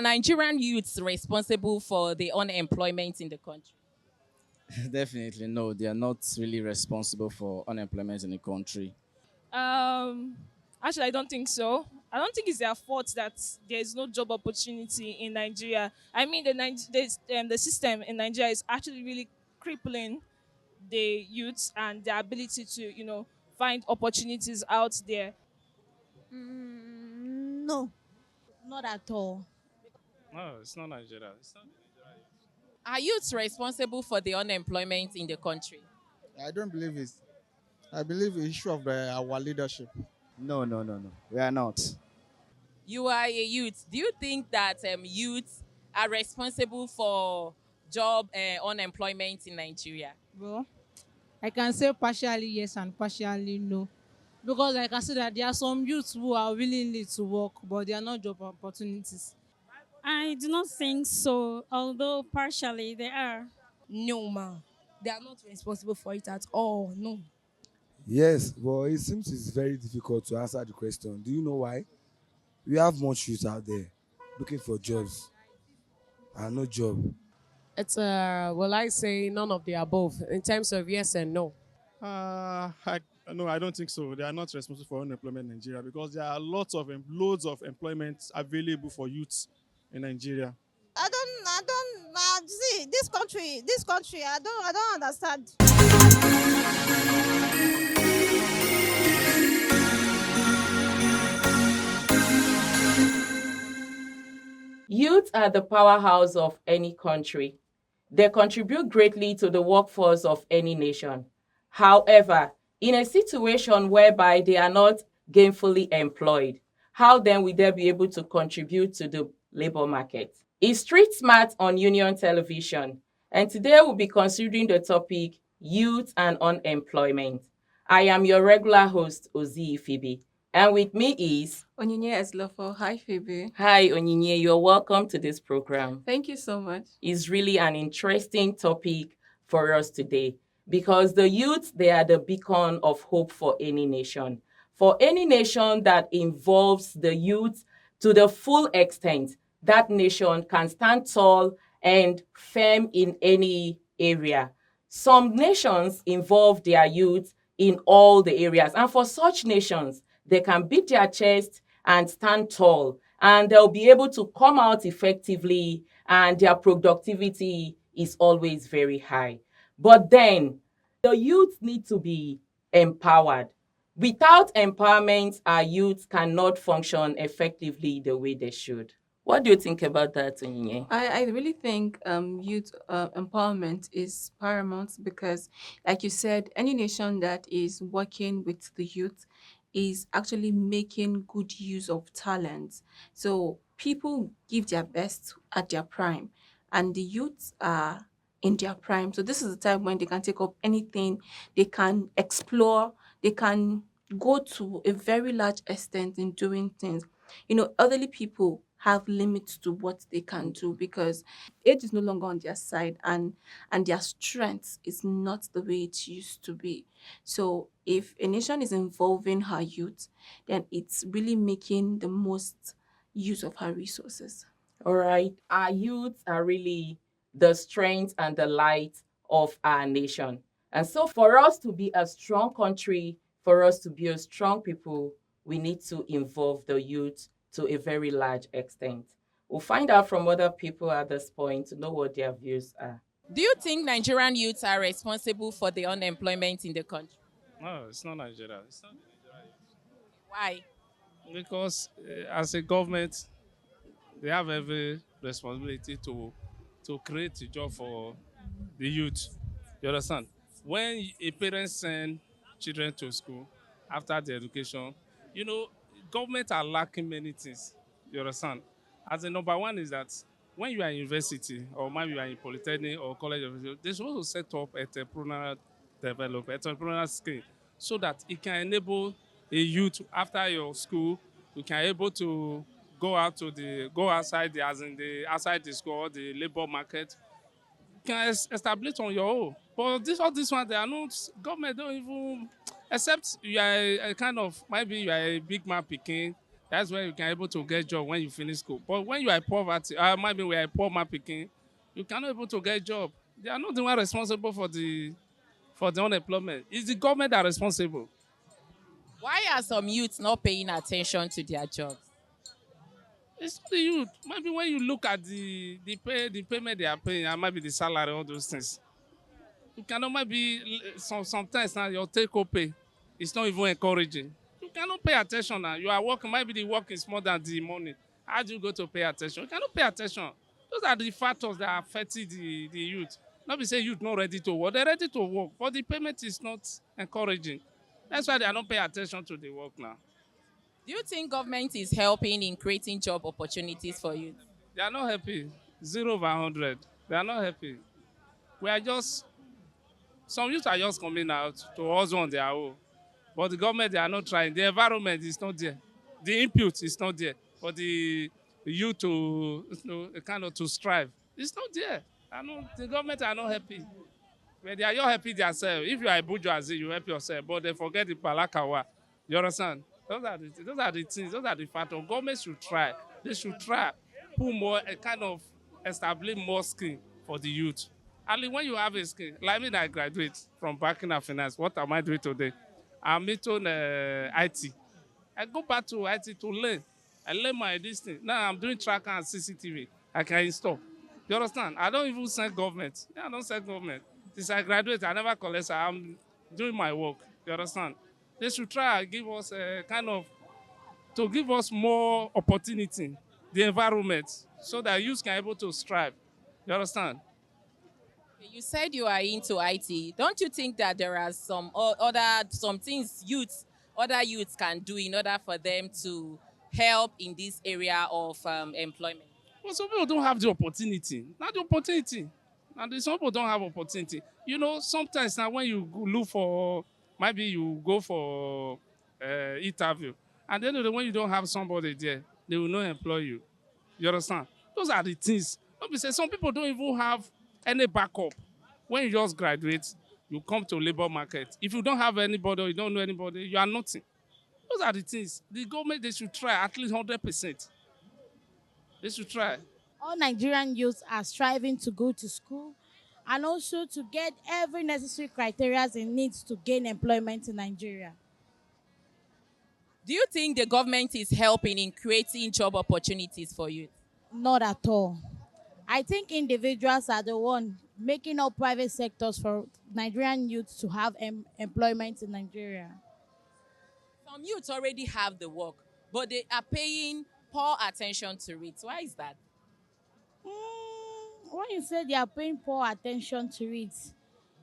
Nigerian youths responsible for the unemployment in the country? Definitely no, they are not really responsible for unemployment in the country. Um, Actually, I don't think so. I don't think it's their fault that there is no job opportunity in Nigeria. I mean, the system in Nigeria is actually really crippling the youths and their ability to, find opportunities out there. No, not at all. No, it's not Nigeria. It's not Nigeria. Are youths responsible for the unemployment in the country? I don't believe it. I believe the issue of our leadership. No, no, no, no. We are not. You are a youth. Do you think that youths are responsible for job unemployment in Nigeria? Well, I can say partially yes and partially no. Because I can see that there are some youths who are willingly to work, but they are not job opportunities. I do not think so, although partially they are. No, ma. They are not responsible for it at all. No. Yes, but it seems it's very difficult to answer the question. Do you know why? We have much youth out there looking for jobs and no job. It's well, I say none of the above in terms of yes and no. I, no, I don't think so. They are not responsible for unemployment in Nigeria because there are loads of employment available for youths in Nigeria. See this country. I don't understand. Youth are the powerhouse of any country. They contribute greatly to the workforce of any nation. However, in a situation whereby they are not gainfully employed, how then will they be able to contribute to the labor market? It's Street Smart on Union Television, and today we'll be considering the topic Youth and Unemployment. I am your regular host, Ozi Phoebe, and with me is Onyinye Eslofo. Hi, Phoebe. Hi, Onyinye. You're welcome to this program. Thank you so much. It's really an interesting topic for us today because the youth, they are the beacon of hope for any nation. For any nation that involves the youth to the full extent, that nation can stand tall and firm in any area. Some nations involve their youth in all the areas, and for such nations, they can beat their chest and stand tall, and they'll be able to come out effectively, and their productivity is always very high. But then the youth need to be empowered. Without empowerment, our youth cannot function effectively the way they should. What do you think about that, Onyinye? I really think youth empowerment is paramount because, like you said, any nation that is working with the youth is actually making good use of talent. So people give their best at their prime, and the youths are in their prime. So this is the time when they can take up anything, they can explore, they can go to a very large extent in doing things. Elderly people have limits to what they can do because age is no longer on their side, and their strength is not the way it used to be. So if a nation is involving her youth, then it's really making the most use of her resources. All right. Our youths are really the strength and the light of our nation. And so for us to be a strong country, for us to be a strong people, we need to involve the youth to a very large extent. We'll find out from other people at this point to know what their views are. Do you think Nigerian youths are responsible for the unemployment in the country? No, it's not Nigeria. It's not Nigeria. Why? Because as a government, they have every responsibility to create a job for the youth. You understand? When a parent send children to school after their education, you know, government are lacking many things. You understand? As the number one is that when you are in university or maybe you are in polytechnic or college of education, they're supposed to set up entrepreneurial development, entrepreneurial skill, so that it can enable a youth after your school, you can able to go outside the as in the outside the school or the labor market, you can establish on your own. But all this one they are not government don't even except you are a kind of maybe you are a big man picking That's where you can able to get job when you finish school. But when you are poverty, maybe we are a poor man picking, you cannot able to get job. They are not the one responsible for the unemployment. It's the government that are responsible. Why are some youths not paying attention to their jobs? It's not the youth. Maybe when you look at the payment they are paying, and maybe the salary, all those things, you cannot maybe sometimes now your take home pay is not even encouraging. You cannot pay attention now. You are working, maybe the work is more than the money. How do you go to pay attention? You cannot pay attention. Those are the factors that are affecting the youth. Not be say youth not ready to work. They're ready to work, but the payment is not encouraging. That's why they are not paying attention to the work now. Do you think government is helping in creating job opportunities for youth? They are not happy. 0/100. They are not happy. We are just some youth are just coming out to us on their own. But the government, they are not trying. The environment is not there. The input is not there. For the youth to kind of to strive, it's not there. I know the government are not happy. When they are not happy themselves. If you are a bourgeoisie, you help yourself. But they forget the palakawa. You understand? Those are the things. Those are the factors. Government should try. They should try put more a kind of establish more skill for the youth. And when you have a skill, like me, I graduate from banking and finance. What am I doing today? I'm into IT. I go back to IT to learn. I learn my this thing. Now I'm doing tracker and CCTV. I can install. You understand? I don't even send government. Yeah, I don't send government. Since I graduate, I never collect. I'm doing my work. You understand? They should try and give us a kind of to give us more opportunity, the environment, so that youth can able to strive. You understand? You said you are into IT. Don't you think that there are some things other youths can do in order for them to help in this area of employment? But some people don't have the opportunity. Not the opportunity. And some people don't have opportunity. You know, sometimes now when you look for, maybe you go for interview, and then when you don't have somebody there, they will not employ you. You understand? Those are the things. Don't be say some people don't even have any backup. When you just graduate, you come to labor market. If you don't have anybody or you don't know anybody, you are nothing. Those are the things. The government, they should try at least 100%. They should try. All Nigerian youths are striving to go to school and also to get every necessary criteria it needs to gain employment in Nigeria. Do you think the government is helping in creating job opportunities for youth? Not at all. I think individuals are the one making up private sectors for Nigerian youths to have employment in Nigeria. Some youths already have the work, but they are paying poor attention to it. Why is that? When you say they are paying poor attention to it,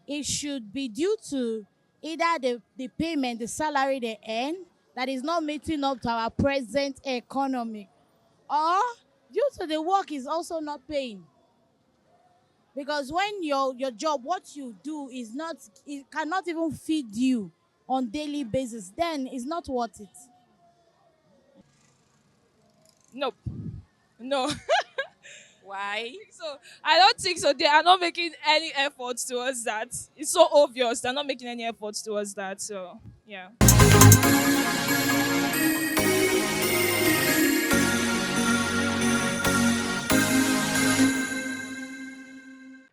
it should be due to either the payment, the salary they earn, that is not meeting up to our present economy, or due to the work is also not paying. Because when your job, what you do is not, it cannot even feed you on daily basis, then it's not worth it. Nope. No. Why? So I don't think so. They are not making any efforts towards that. It's so obvious. They're not making any efforts towards that. So yeah.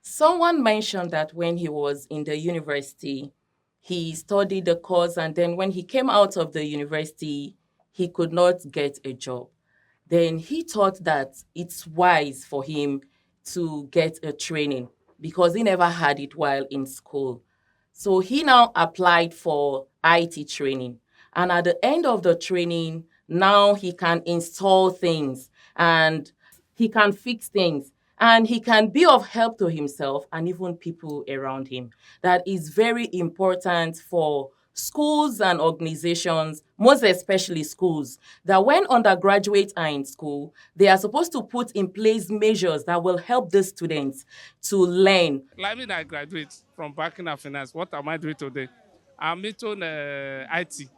Someone mentioned that when he was in the university, he studied the course, and then when he came out of the university, he could not get a job. Then he thought that it's wise for him to get a training because he never had it while in school. So he now applied for IT training. And at the end of the training, now he can install things and he can fix things and he can be of help to himself and even people around him. That is very important for schools and organizations, most especially schools, that when undergraduates are in school, they are supposed to put in place measures that will help the students to learn. Like me, I graduate from banking and finance. What am I doing today? I'm into IT.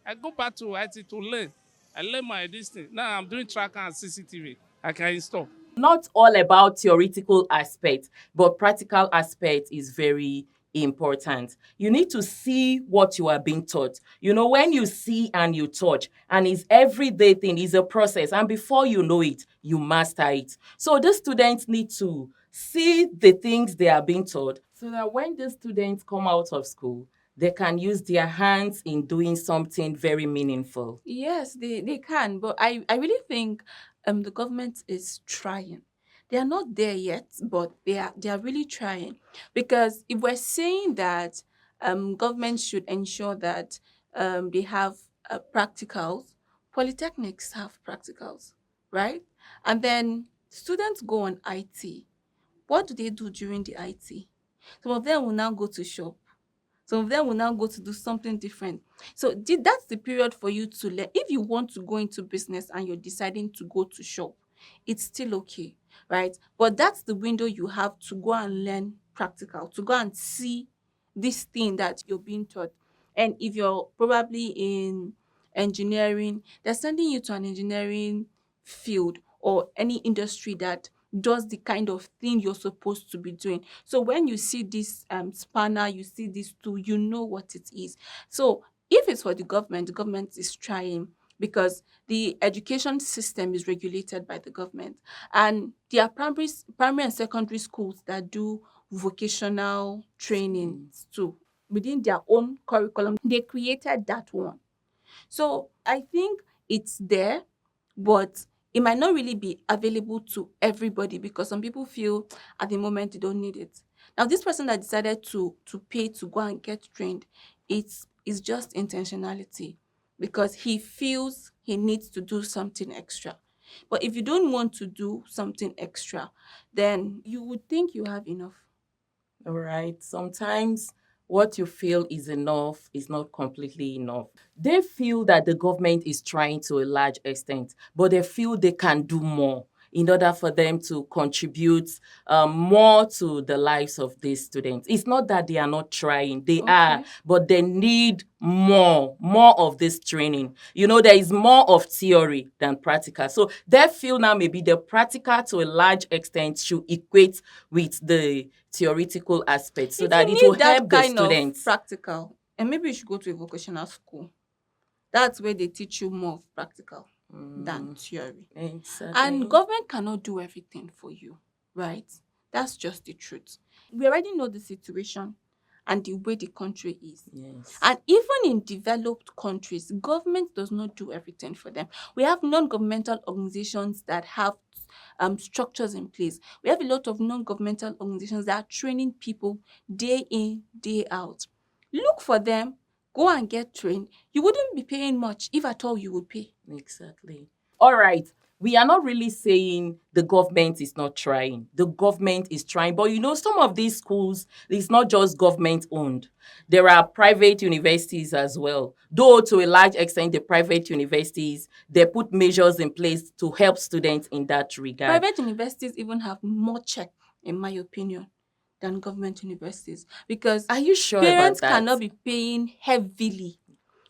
I go back to IT to learn. I learn my this thing. Now I'm doing tracker and CCTV. I can install. Not all about theoretical aspect, but practical aspect is very important. You need to see what you are being taught. When you see and you touch, and it's everyday thing, it's a process, and before you know it, you master it. So the students need to see the things they are being taught so that when the students come out of school, they can use their hands in doing something very meaningful. Yes, they can, but I really think the government is trying. They are not there yet, but they are really trying. Because if we're saying that government should ensure that they have practicals, polytechnics have practicals, right? And then students go on IT. What do they do during the IT? Some of them will now go to shop. Some of them will now go to do something different. So that's the period for you to learn. If you want to go into business and you're deciding to go to shop, it's still okay, right? But that's the window you have to go and learn practical, to go and see this thing that you're being taught. And if you're probably in engineering, they're sending you to an engineering field or any industry that does the kind of thing you're supposed to be doing. So when you see this spanner, you see this tool, you know what it is. So if it's for the government is trying, because the education system is regulated by the government, and there are primary and secondary schools that do vocational trainings too within their own curriculum. They created that one. So I think it's there, but it might not really be available to everybody because some people feel at the moment they don't need it. Now, this person that decided to pay to go and get trained, it's just intentionality because he feels he needs to do something extra. But if you don't want to do something extra, then you would think you have enough. All right. Sometimes what you feel is enough is not completely enough. They feel that the government is trying to a large extent, but they feel they can do more in order for them to contribute more to the lives of these students. It's not that they are not trying, they are, Okay. but they need more of this training. There is more of theory than practical. So they feel now maybe the practical to a large extent should equate with the theoretical aspect so If that you it will need that help the kind of students. practical, and maybe you should go to a vocational school. That's where they teach you more of practical than theory. Exactly. And government cannot do everything for you, right? That's just the truth. We already know the situation and the way the country is. Yes. And even in developed countries, government does not do everything for them. We have non-governmental organizations that have structures in place. We have a lot of non-governmental organizations that are training people day in, day out. Look for them, go and get trained. You wouldn't be paying much if at all you would pay. Exactly. All right. We are not really saying the government is not trying. The government is trying. But some of these schools, it's not just government owned. There are private universities as well. Though to a large extent, the private universities, they put measures in place to help students in that regard. Private universities even have more check, in my opinion, than government universities because Are you sure parents about that? cannot be paying heavily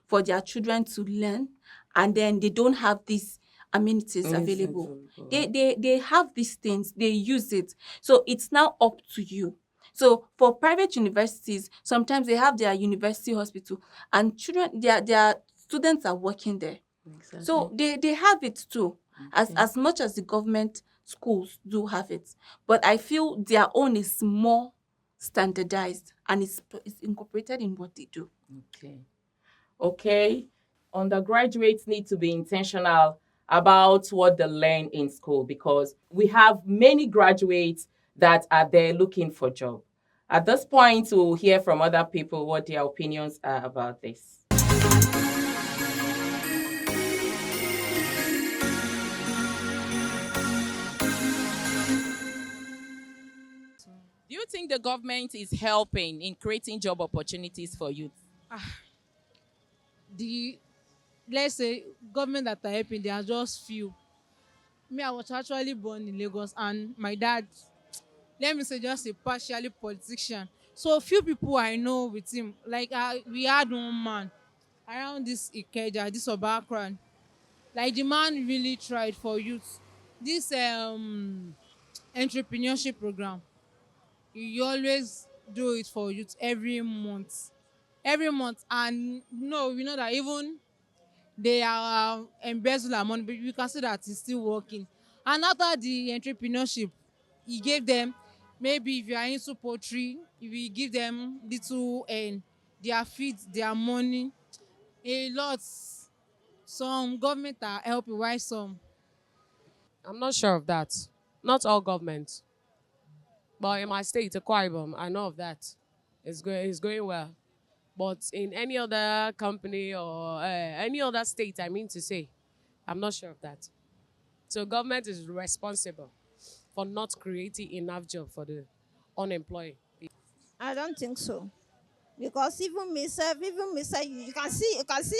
for their children to learn and then they don't have these amenities available. They have these things, they use it. So it's now up to you. So for private universities, sometimes they have their university hospital and their students are working there. Exactly. So they have it too, as much as the government schools do have it. But I feel their own is more standardized and it's incorporated in what they do. Okay. Undergraduates need to be intentional about what they learn in school because we have many graduates that are there looking for job. At this point, we'll hear from other people what their opinions are about this. Do you think the government is helping in creating job opportunities for youth? The let's say government that are helping, they are just few. Me, I was actually born in Lagos, and my dad, let me say, just a partially politician. So few people I know with him. Like we had one man around this Ikeja, this Obakran. Like the man really tried for youth. This entrepreneurship program. He always do it for youth every month. And no, we know that even they are embezzle our money, but you can see that it's still working. And after the entrepreneurship, he gave them, maybe if you are into poultry, if you give them little and their feed, their money, a lot. Some government are helping, why some? I'm not sure of that. Not all governments, but in my state, Akwa Ibom, I know of that. It's going well. But in any other company or any other state, I mean to say, I'm not sure of that. So government is responsible for not creating enough job for the unemployed. I don't think so. Because even myself, you can see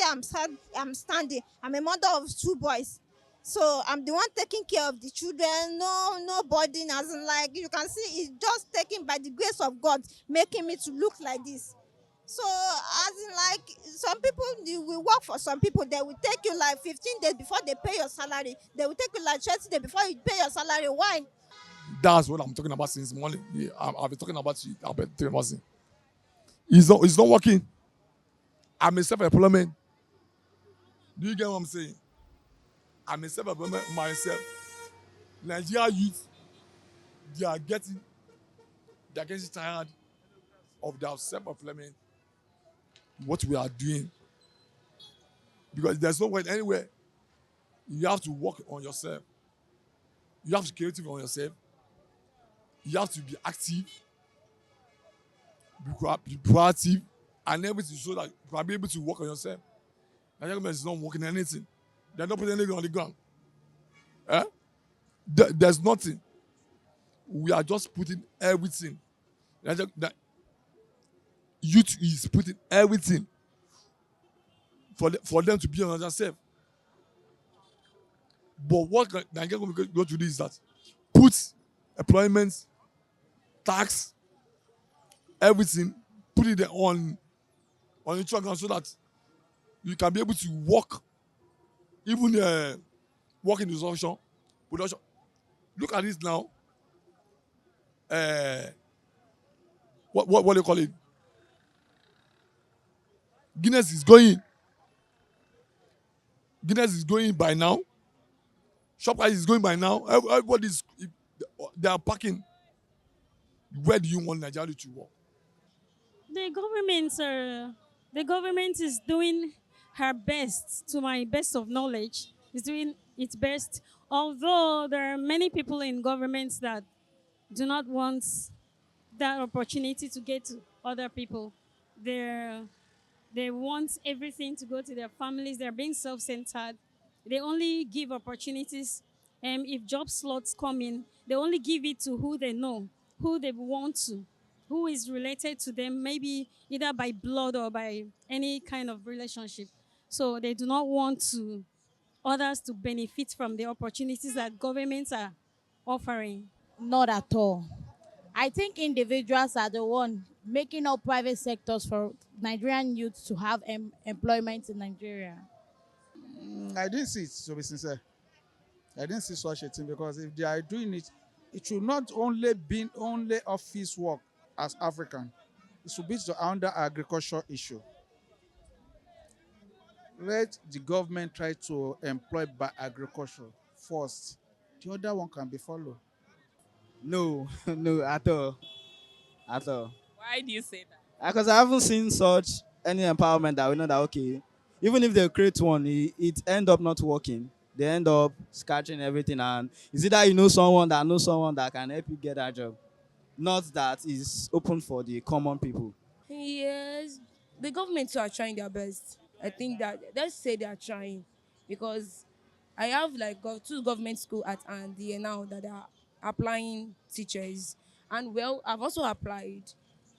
I'm standing. I'm a mother of two boys. So I'm the one taking care of the children. No burden, as in, like, you can see it's just taken by the grace of God, making me to look like this. So, as in, like, some people, you will work for some people, they will take you like 15 days before they pay your salary. They will take you like 20 days before you pay your salary. Why? That's what I'm talking about since morning. Yeah, I've been talking about you. I've been talking about it. It's not working. I'm a self-employment. Do you get what I'm saying? I'm a self-employment myself. Nigeria youth, they are getting they are getting tired of their self-employment, what we are doing. Because there's no way anywhere. You have to work on yourself. You have to be creative on yourself. You have to be active, be proactive, and everything so that you can be able to work on yourself. Nigerian government is not working anything. They're not putting anything on the ground. Eh? There's nothing. We are just putting everything. The youth is putting everything for them to be on themselves. But what Nigerian government going to do is that put employment, tax, everything, put it on the track so that you can be able to work, even work in the production. Look at this now. Uh, what do you call it? Guinness is going. Guinness is going by now. Shopify is going by now. Everybody's they are packing. Where do you want Nigeria to work? The government, the government is doing her best, to my best of knowledge, is doing its best. Although there are many people in governments that do not want that opportunity to get to other people. They're, they want everything to go to their families. They're being self-centered. They only give opportunities. If job slots come in, they only give it to who they know, who they want to, who is related to them, maybe either by blood or by any kind of relationship. So they do not want to others to benefit from the opportunities that governments are offering. Not at all. I think individuals are the one making up private sectors for Nigerian youth to have employment in Nigeria. I didn't see it, to be sincere. I didn't see such a thing, because if they are doing it, it should not only be only office work as African. It should be under agriculture issue. Let the government try to employ by agriculture first. The other one can be followed. No, no, at all. At all. Why do you say that? Because I haven't seen such any empowerment that we know that, okay, even if they create one, it end up not working. They end up scratching everything, and is either you know someone that can help you get that job, not that is open for the common people. Yes, the government too are trying their best. I think that let's say they are trying, because I have like two government school at and here now that are applying teachers, and well, I've also applied,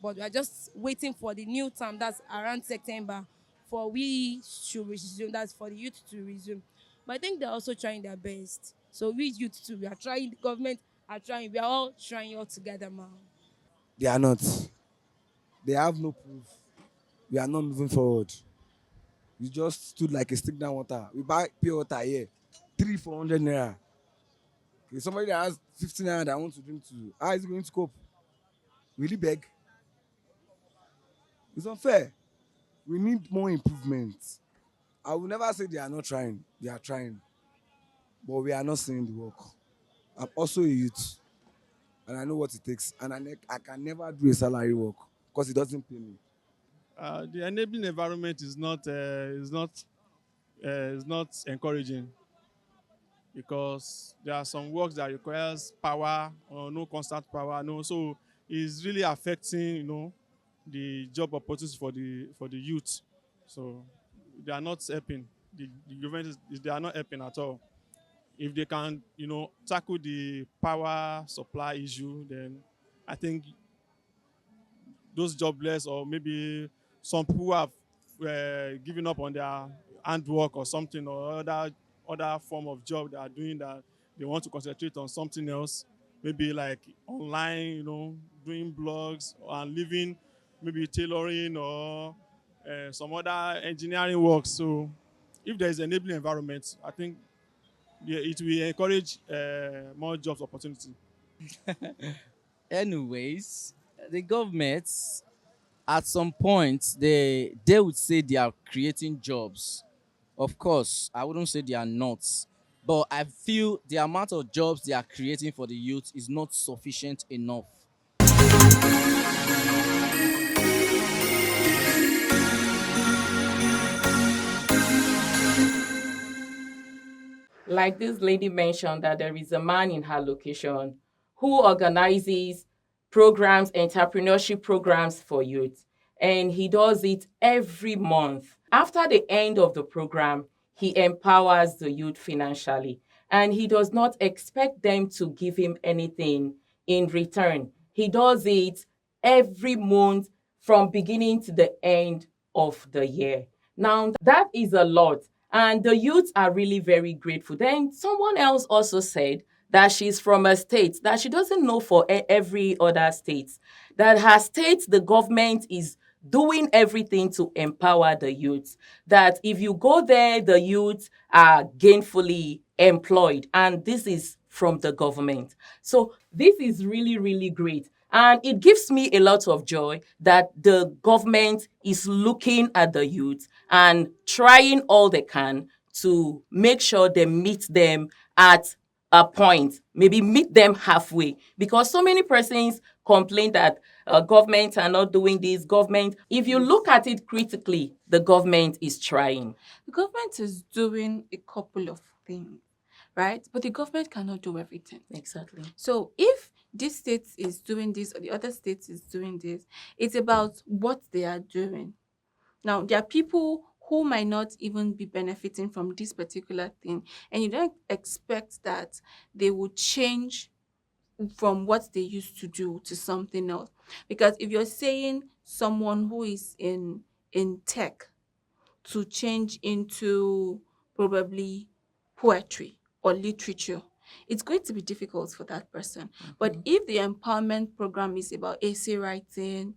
but we are just waiting for the new term that's around September for we to resume. That's for the youth to resume. But I think they're also trying their best. So we youth too, we are trying. The government are trying. We are all trying all together, man. They are not. They have no proof. We are not moving forward. We just stood like a stick down water. We buy pure water here, 400 naira. Okay, somebody that has 15 naira that wants to drink to, how is he going to cope? Will he beg? It's unfair. We need more improvement. I will never say they are not trying. They are trying, but we are not seeing the work. I'm also a youth, and I know what it takes, and I can never do a salary work because it doesn't pay me. The enabling environment is not encouraging because there are some works that requires power or no constant power. No, so it's really affecting the job opportunities for the youth. So they are not helping. The government they are not helping at all. If they can tackle the power supply issue, then I think those jobless or maybe some people who have given up on their handwork or something or other form of job they are doing that they want to concentrate on something else, maybe like online, doing blogs and living maybe tailoring or some other engineering work. So if there is an enabling environment, I think yeah, it will encourage more jobs opportunity. Anyways, the government at some point they would say they are creating jobs. Of course, I wouldn't say they are not, but I feel the amount of jobs they are creating for the youth is not sufficient enough. Like this lady mentioned, that there is a man in her location who organizes programs, entrepreneurship programs for youth. And he does it every month. After the end of the program, he empowers the youth financially. And he does not expect them to give him anything in return. He does it every month from beginning to the end of the year. Now, that is a lot. And the youths are really very grateful. Then someone else also said that she's from a state that she doesn't know for every other state. That her state, the government is doing everything to empower the youth. That if you go there, the youth are gainfully employed. And this is from the government. So this is really, really great. And it gives me a lot of joy that the government is looking at the youth and trying all they can to make sure they meet them at a point, maybe meet them halfway. Because so many persons complain that government are not doing this, government. If you look at it critically, the government is trying. The government is doing a couple of things, right? But the government cannot do everything. Exactly. So if this state is doing this or the other state is doing this, it's about what they are doing. Now, there are people who might not even be benefiting from this particular thing, and you don't expect that they would change from what they used to do to something else. Because if you're saying someone who is in tech to change into probably poetry or literature, it's going to be difficult for that person. But if the empowerment program is about essay writing,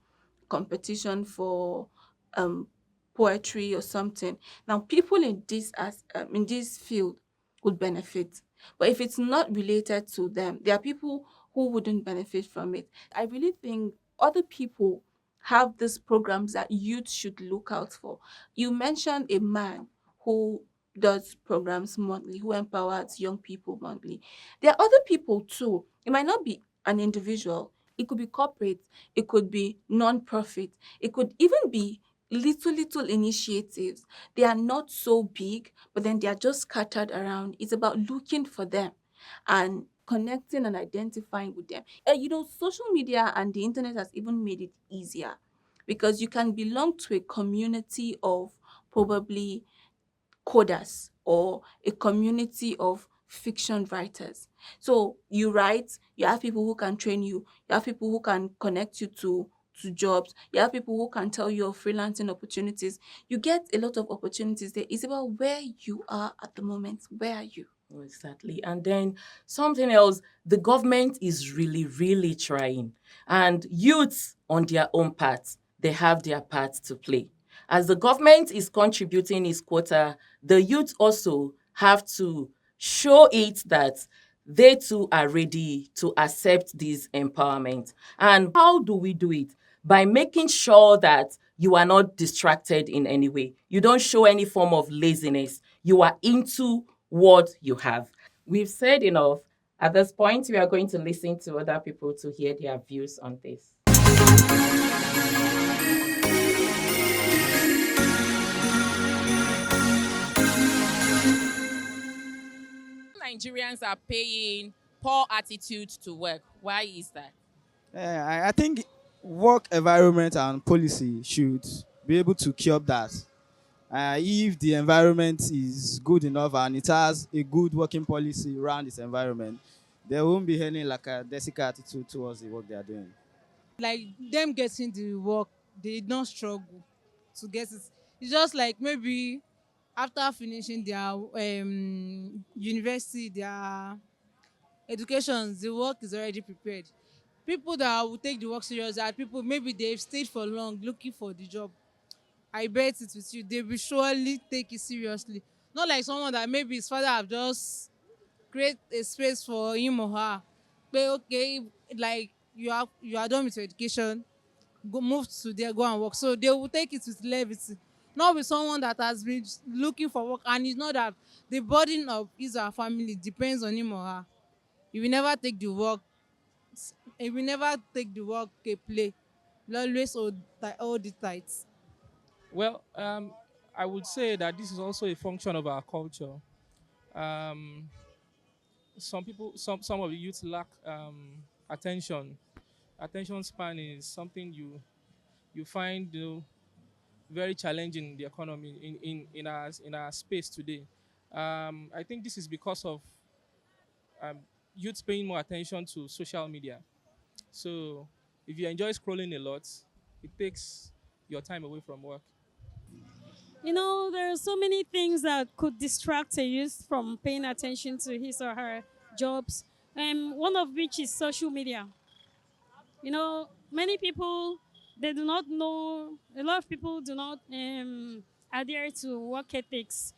competition for um, poetry or something, now people in this field would benefit. But if it's not related to them, there are people who wouldn't benefit from it. I really think other people have these programs that youth should look out for. You mentioned a man who does programs monthly, who empowers young people monthly. There are other people too. It might not be an individual, it could be corporate, it could be non-profit, it could even be little initiatives. They are not so big, but then they are just scattered around. It's about looking for them and connecting and identifying with them. Social media and the internet has even made it easier because you can belong to a community of probably coders or a community of fiction writers. So you write, you have people who can train you, you have people who can connect you to jobs, you have people who can tell you of freelancing opportunities. You get a lot of opportunities there. It's about where you are at the moment. Where are you? Exactly. And then something else, the government is really, really trying. And youths, on their own part, they have their part to play. As the government is contributing its quota, the youth also have to show it that they too are ready to accept this empowerment. And how do we do it? By making sure that you are not distracted in any way. You don't show any form of laziness. You are into what you have. We've said enough. At this point, we are going to listen to other people to hear their views on this. Nigerians are paying poor attitude to work. Why is that? I think work environment and policy should be able to curb that. If the environment is good enough and it has a good working policy around its environment, there won't be any like a desicca attitude towards the work they are doing. Like them getting the work, they don't struggle to get it. It's just like maybe after finishing their university, their education, the work is already prepared. People that will take the work serious are people maybe they've stayed for long looking for the job. I bet it with you, they will surely take it seriously. Not like someone that maybe his father have just create a space for him or her. But okay, like you are done with your education, go move to there, go and work. So they will take it with levity. Not with someone that has been looking for work and it's not that the burden of his or her family depends on him or her. He will never take the work, he will never take the work a play. He'll always hold it tight. Well, I would say that this is also a function of our culture. Um, some people, some of the youth lack attention. Attention span is something you find very challenging in the economy in our space today. I think this is because of um, youth paying more attention to social media. So if you enjoy scrolling a lot, it takes your time away from work. There are so many things that could distract a youth from paying attention to his or her jobs. One of which is social media. Many people, they do not know, a lot of people do not adhere to work ethics.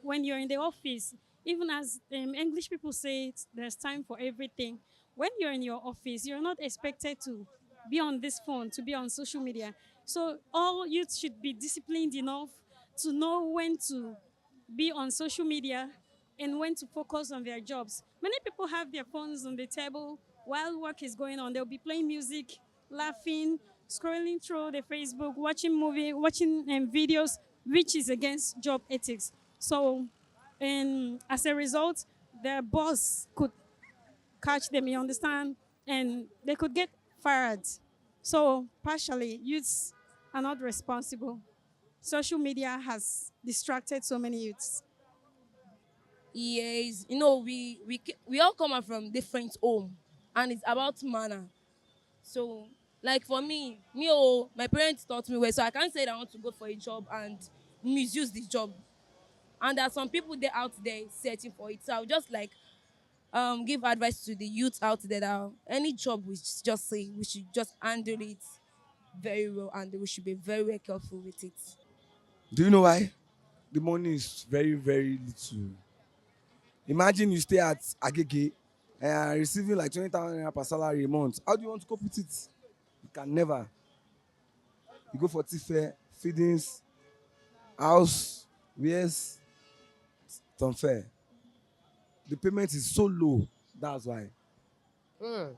When you're in the office, even as English people say, there's time for everything. When you're in your office, you're not expected to be on this phone, to be on social media. So all youth should be disciplined enough to know when to be on social media and when to focus on their jobs. Many people have their phones on the table while work is going on. They'll be playing music, laughing, scrolling through the Facebook, watching movie, watching videos, which is against job ethics. So, and as a result, their boss could catch them, you understand, and they could get fired. So, partially, youths are not responsible. Social media has distracted so many youths. Yes, we all come out from different home, and it's about manner. So, like for my parents taught me well, so I can't say that I want to go for a job and misuse the job. And there are some people there out there searching for it. So I'll just like give advice to the youth out there that any job we just say we should just handle it very well and we should be very, very careful with it. Do you know why? The money is very, very little. Imagine you stay at Agege and are receiving like 20,000 naira per salary a month. How do you want to cope with it? You can never. You go for tife, feedings, house, wares, it's unfair. The payment is so low. That's why. Mm.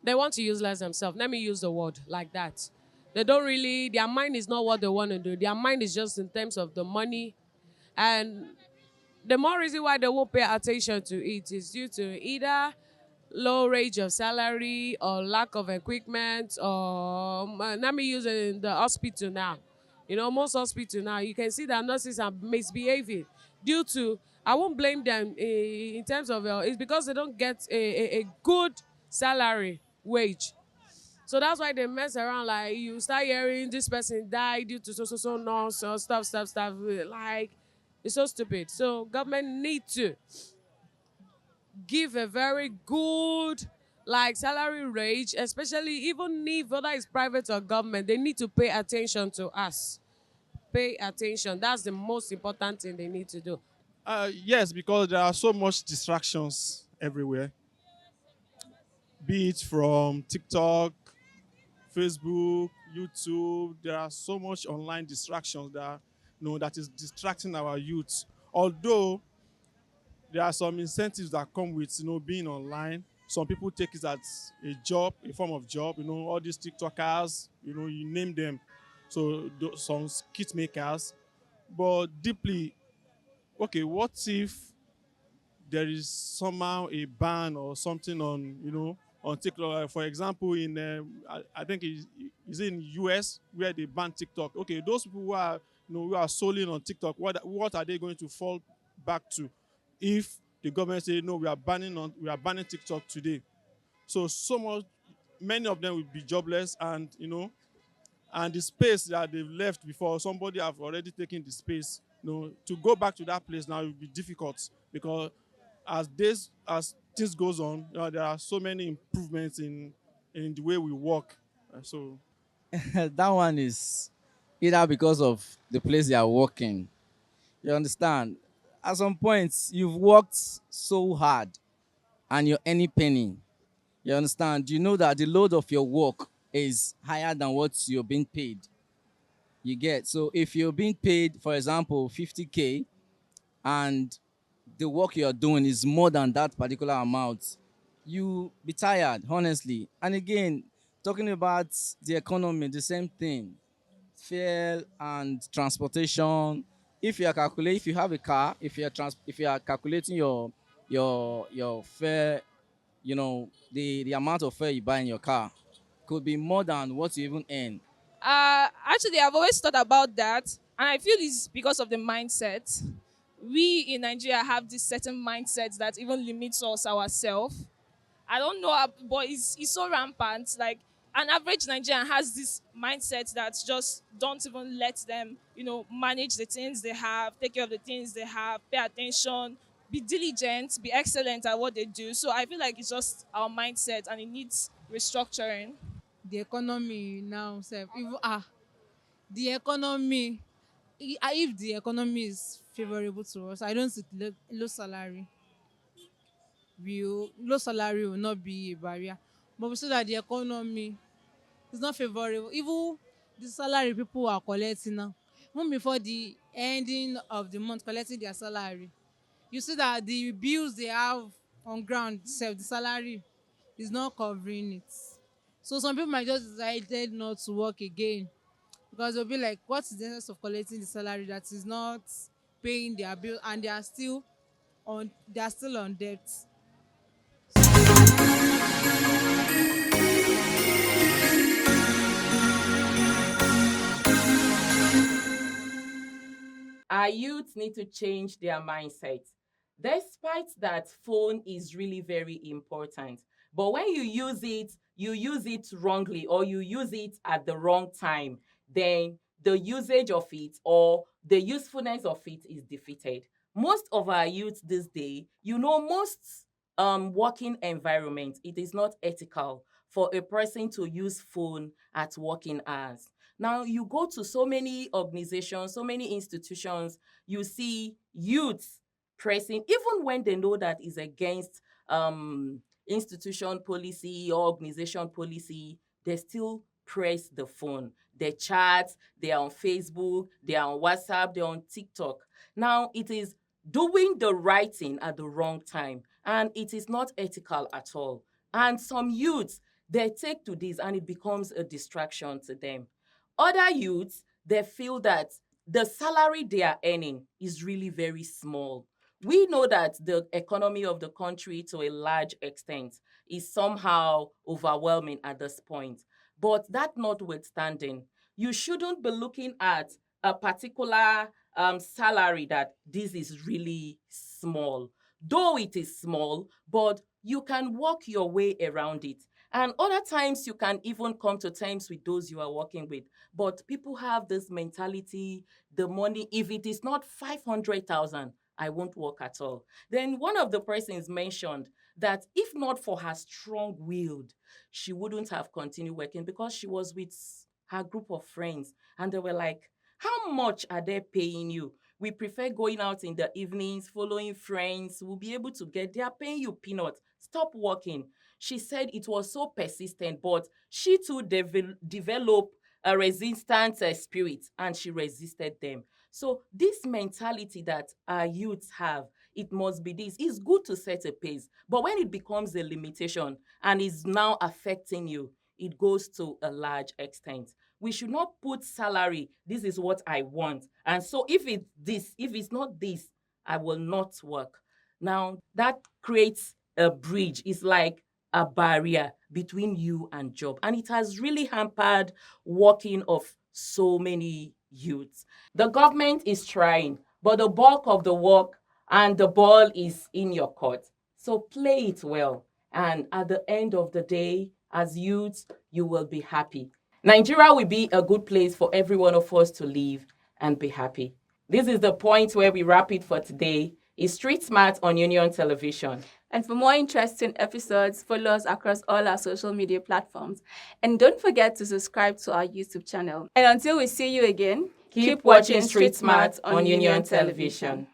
They want to utilize themselves. Let me use the word like that. They don't really, their mind is not what they want to do. Their mind is just in terms of the money. And the more reason why they won't pay attention to it is due to either low range of salary or lack of equipment or let me use it in the hospital now. Most hospital now, you can see that nurses are misbehaving due to, I won't blame them in terms of, it's because they don't get a good salary wage. So that's why they mess around. Like you start hearing this person died due to so nonsense, stuff. Like it's so stupid. So government need to give a very good like salary range, especially even if whether it's private or government, they need to pay attention to us. Pay attention. That's the most important thing they need to do. Yes, because there are so much distractions everywhere, be it from TikTok, Facebook, YouTube. There are so much online distractions that that is distracting our youth. Although there are some incentives that come with being online. Some people take it as a job, a form of job. All these TikTokers, you name them. So some skit makers, but deeply, okay, what if there is somehow a ban or something on on TikTok? For example, in I think is in US where they ban TikTok. Okay, those people who are who are solely on TikTok, what are they going to fall back to if the government say no, we are banning TikTok today? So much, many of them will be jobless, and and the space that they've left before, somebody have already taken the space. To go back to that place now will be difficult, because as things goes on, there are so many improvements in the way we work. So That one is either because of the place you are working. You understand? At some points, you've worked so hard and you're any penny. You understand? You know that the load of your work is higher than what you're being paid. You get, so if you're being paid, for example, 50K, and the work you're doing is more than that particular amount, you be tired, honestly. And again, talking about the economy, the same thing, fuel and transportation. If you have a car, if you are calculating your fare, the amount of fare you buy in your car could be more than what you even earn. Actually, I've always thought about that, and I feel it's because of the mindset. We in Nigeria have this certain mindset that even limits us ourselves. I don't know, but it's so rampant. Like an average Nigerian has this mindset that just don't even let them, manage the things they have, take care of the things they have, pay attention, be diligent, be excellent at what they do. So I feel like it's just our mindset and it needs restructuring. The economy now sef even the economy, if the economy is favourable to us, I don't see low salary will not be a barrier. But we see that the economy is not favourable. Even the salary people are collecting now, even before the ending of the month collecting their salary, you see that the bills they have on ground sef, the salary is not covering it. So some people might just decided not to work again, because they'll be like, what's the essence of collecting the salary that is not paying their bill, and they are still on debt. Our youth need to change their mindset. Despite that, phone is really very important. But when you use it wrongly, or you use it at the wrong time, then the usage of it or the usefulness of it is defeated. Most of our youth this day, most working environment, it is not ethical for a person to use phone at working hours. Now, you go to so many organizations, so many institutions, you see youths pressing, even when they know that is against institution policy or organization policy, they still press the phone. They chat, they are on Facebook, they are on WhatsApp, they're on TikTok. Now, it is doing the right thing at the wrong time, and it is not ethical at all. And some youths, they take to this and it becomes a distraction to them. Other youths, they feel that the salary they are earning is really very small. We know that the economy of the country, to a large extent, is somehow overwhelming at this point. But that notwithstanding, you shouldn't be looking at a particular salary that this is really small. Though it is small, but you can work your way around it. And other times you can even come to terms with those you are working with. But people have this mentality, the money, if it is not 500,000, I won't work at all. Then one of the persons mentioned that if not for her strong willed, she wouldn't have continued working, because she was with her group of friends and they were like, how much are they paying you? We prefer going out in the evenings, following friends. We'll be able to they are paying you peanuts. Stop working. She said it was so persistent, but she too developed a resistant spirit, and she resisted them. So this mentality that our youths have, it must be this. It's good to set a pace, but when it becomes a limitation and is now affecting you, it goes to a large extent. We should not put salary, this is what I want. And so if it's not this, I will not work. Now that creates a bridge. It's like a barrier between you and job. And it has really hampered working of so many youths. The government is trying, but the bulk of the work and the ball is in your court. So play it well. And at the end of the day, as youths, you will be happy. Nigeria will be a good place for every one of us to live and be happy. This is the point where we wrap it for today. It's Street Smart on Union Television. And for more interesting episodes, follow us across all our social media platforms. And don't forget to subscribe to our YouTube channel. And until we see you again, Keep watching Street Smart on Union Television.